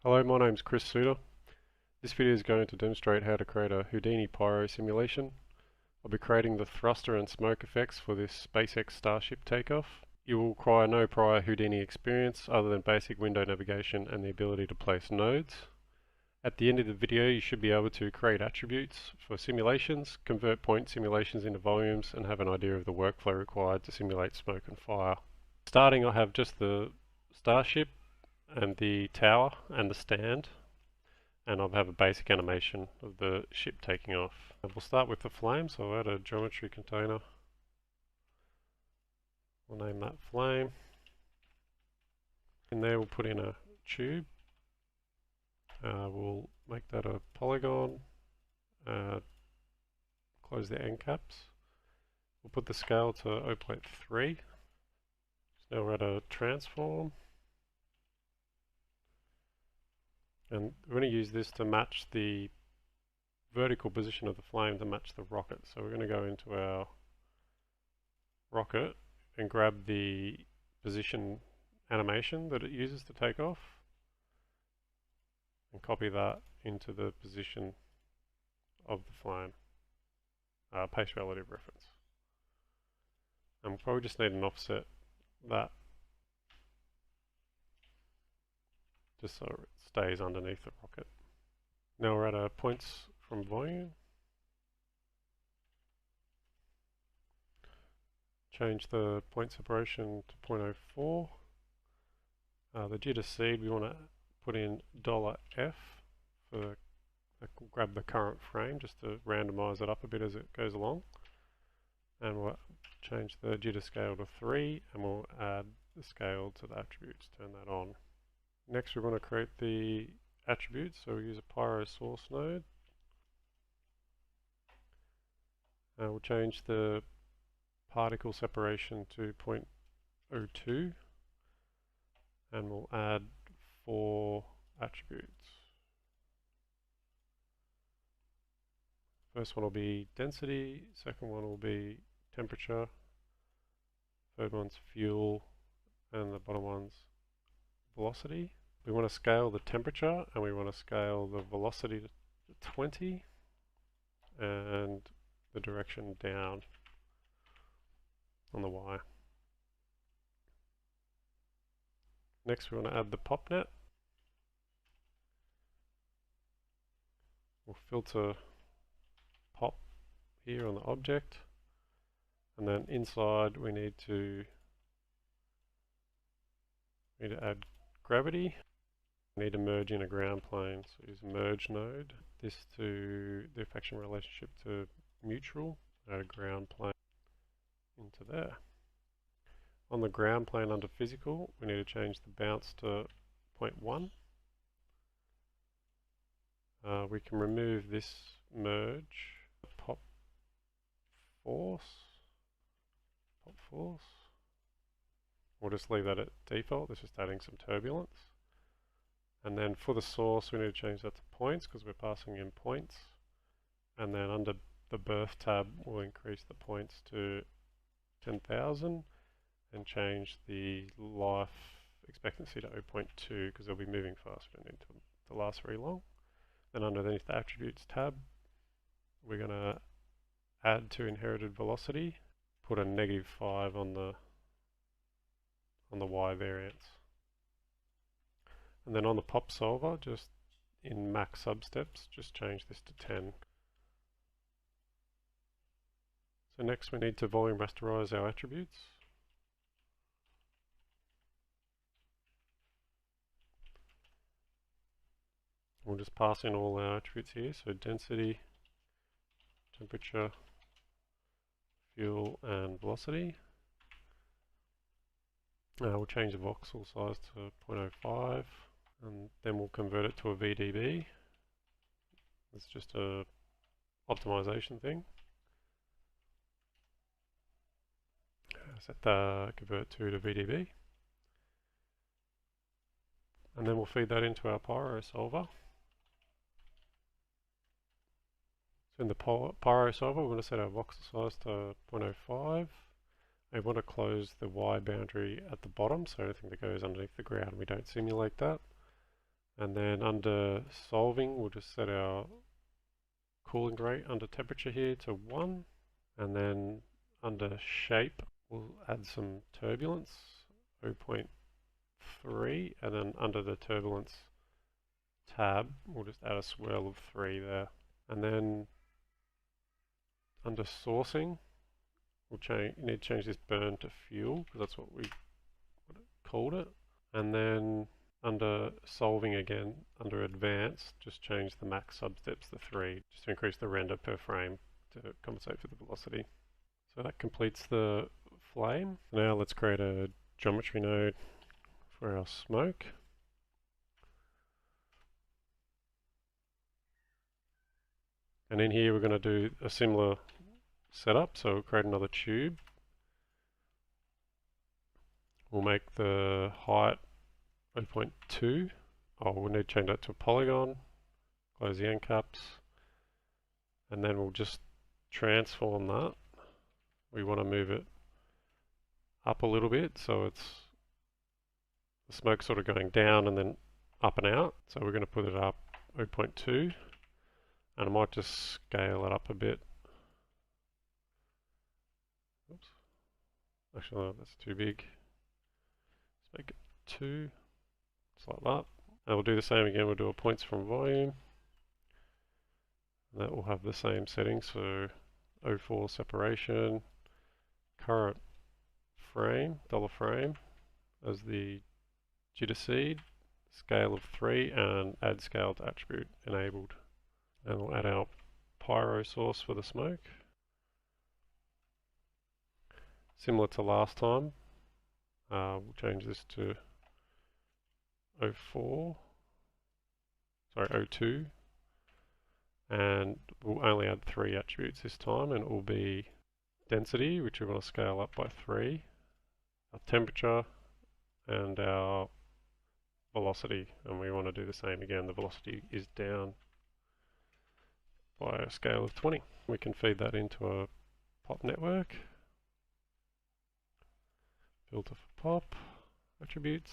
Hello, my name's Chris Suter. This video is going to demonstrate how to create a Houdini PYRO simulation. I'll be creating the thruster and smoke effects for this SpaceX Starship takeoff. You will require no prior Houdini experience other than basic window navigation and the ability to place nodes. At the end of the video, you should be able to create attributes for simulations, convert point simulations into volumes, and have an idea of the workflow required to simulate smoke and fire. Starting, I have just the Starship and the tower and the stand, and I'll have a basic animation of the ship taking off. And we'll start with the flame, so I'll add a geometry container. We'll name that flame. In there we'll put in a tube. We'll make that a polygon. Close the end caps. We'll put the scale to 0.3. So now we're at a transform. And we're going to use this to match the vertical position of the flame to match the rocket. So we're going to go into our rocket and grab the position animation that it uses to take off and copy that into the position of the flame, pace relative reference. And we'll probably just need an offset that just so it stays underneath the rocket. Now we're at our points from volume. Change the point separation to 0.04. The jitter seed we want to put in $F for grab the current frame just to randomize it up a bit as it goes along. And we'll change the jitter scale to 3 and we'll add the scale to the attributes, turn that on. Next we're going to create the attributes, so we use a PYRO source node. We'll change the particle separation to 0.02 and we'll add 4 attributes. First one will be density, second one will be temperature, third one's fuel, and the bottom one's velocity. We want to scale the temperature and we want to scale the velocity to 20 and the direction down on the Y. Next we want to add the pop net. We'll filter pop here on the object, and then inside we need to add gravity. We need to merge in a ground plane, so use a merge node. This to the affection relationship to mutual, add a ground plane into there. On the ground plane under physical, we need to change the bounce to 0.1. We can remove this merge, pop force. We'll just leave that at default, it's just adding some turbulence. And then for the source we need to change that to points because we're passing in points. And then under the birth tab we'll increase the points to 10,000 and change the life expectancy to 0.2 because they'll be moving fast, we don't need to last very long. Then underneath the attributes tab we're going to add to inherited velocity, put a -5 on the Y variance. And then on the pop solver, just in max substeps, just change this to 10. So next we need to volume rasterize our attributes. We'll just pass in all our attributes here, so density, temperature, fuel and velocity. We'll change the voxel size to 0.05 and then we'll convert it to a VDB. It's just a optimization thing. Set the convert to VDB. And then we'll feed that into our PYRO solver. So in the PYRO solver we're going to set our voxel size to 0.05. We want to close the Y boundary at the bottom, so anything that goes underneath the ground we don't simulate that. And then under solving, we'll just set our cooling rate under temperature here to 1. And then under shape, we'll add some turbulence, 0.3. And then under the turbulence tab, we'll just add a swirl of 3 there. And then under sourcing, you need to change this burn to fuel, because that's what we called it. And then under solving again, under advanced, just change the max substeps to 3, just to increase the render per frame to compensate for the velocity. So that completes the flame. Now let's create a geometry node for our smoke. And in here we're going to do a similar setup, so we'll create another tube. We'll make the height 0.2. We'll need to change that to a polygon. Close the end caps. And then we'll just transform that. We want to move it up a little bit, so it's the smoke sort of going down and then up and out. So we're going to put it up 0.2. And I might just scale it up a bit. Oops. Actually, no, that's too big. Let's make it 2. Just like that. And we'll do the same again. We'll do a points from volume. And that will have the same settings. So 0.4 separation, current frame, dollar frame as the jitter seed, scale of 3, and add scale to attribute enabled. And we'll add our PYRO source for the smoke. Similar to last time, we'll change this to 0.4, sorry, 0.2, and we'll only add 3 attributes this time, and it will be density, which we want to scale up by 3, our temperature, and our velocity, and we want to do the same again. The velocity is down by a scale of 20. We can feed that into a pop network. Filter for pop, attributes,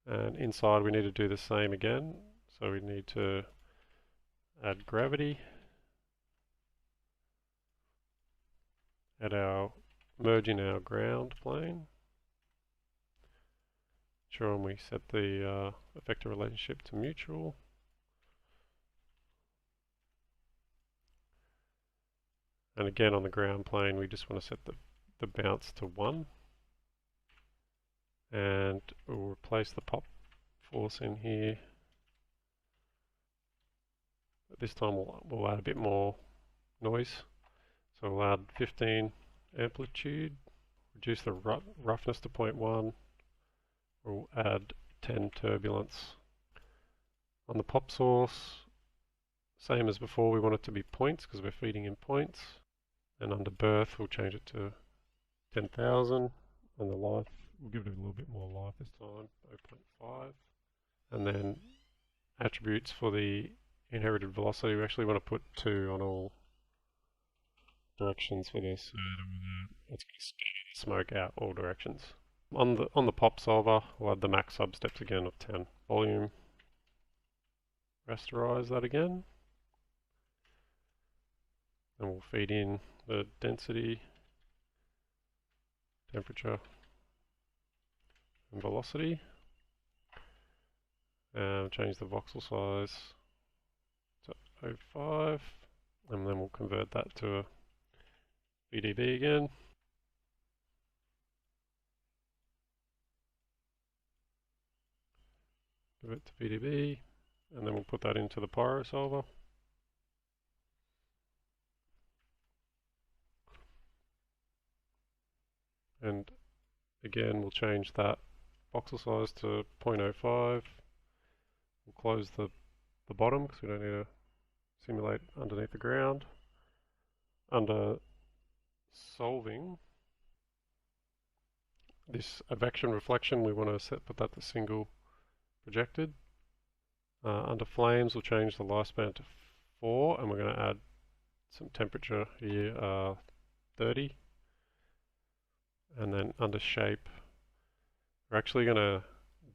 and inside we need to do the same again. So we need to add gravity, merge in our ground plane. Sure, and we set the effector relationship to mutual. And again on the ground plane we just want to set the bounce to 1. And we'll replace the pop force in here. But this time we'll add a bit more noise. So we'll add 15 amplitude, reduce the roughness to 0.1. We'll add 10 turbulence. On the pop source, same as before, we want it to be points because we're feeding in points. And under birth, we'll change it to 10,000. And the life, we'll give it a little bit more life this time, 0.5. And then attributes for the inherited velocity, we actually want to put 2 on all directions for this. It's going to scatter the smoke out all directions. On the pop solver, we'll add the max substeps again of 10. Volume, rasterize that again. And we'll feed in the density, temperature, and velocity. And change the voxel size to 0.5. And then we'll convert that to a VDB again. Convert to VDB. And then we'll put that into the PYRO solver. And again, we'll change that voxel size to 0.05. We'll close the bottom because we don't need to simulate underneath the ground. Under solving, this advection reflection, we want to put that to single projected. Under flames, we'll change the lifespan to 4, and we're going to add some temperature here, 30. And then under shape, we're actually going to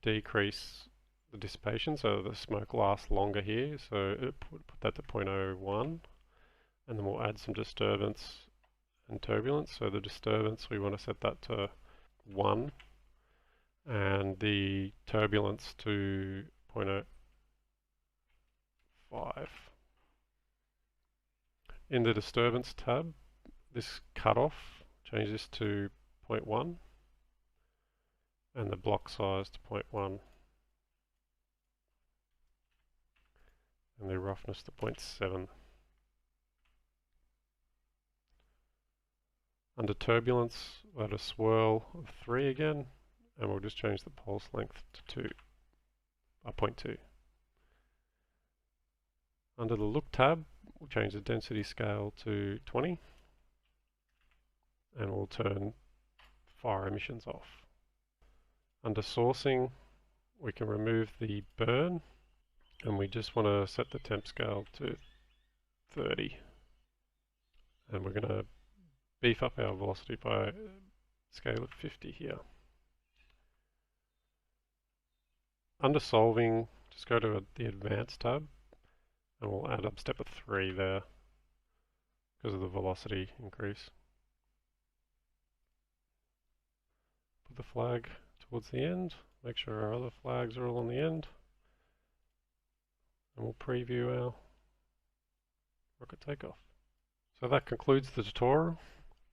decrease the dissipation, so the smoke lasts longer here. So put that to 0.01, and then we'll add some disturbance and turbulence. So the disturbance, we want to set that to 1, and the turbulence to 0.05. In the disturbance tab, this cutoff, change this to 0.1, and the block size to 0.1, and the roughness to 0.7. Under turbulence, we'll add a swirl of 3 again, and we'll just change the pulse length to 0.2. Under the look tab, we'll change the density scale to 20, and we'll turn fire emissions off. Under sourcing, we can remove the burn, and we just want to set the temp scale to 30. And we're going to beef up our velocity by a scale of 50 here. Under solving, just go to the advanced tab, and we'll add up step of 3 there because of the velocity increase. Put the flag towards the end, make sure our other flags are all on the end, and we'll preview our rocket takeoff. So that concludes the tutorial.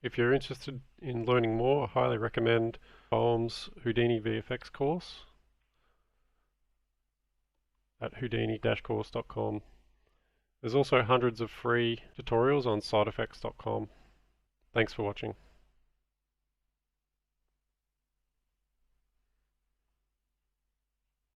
If you're interested in learning more, I highly recommend Boehm's Houdini VFX course at houdini-course.com. There's also hundreds of free tutorials on sideeffects.com. Thanks for watching.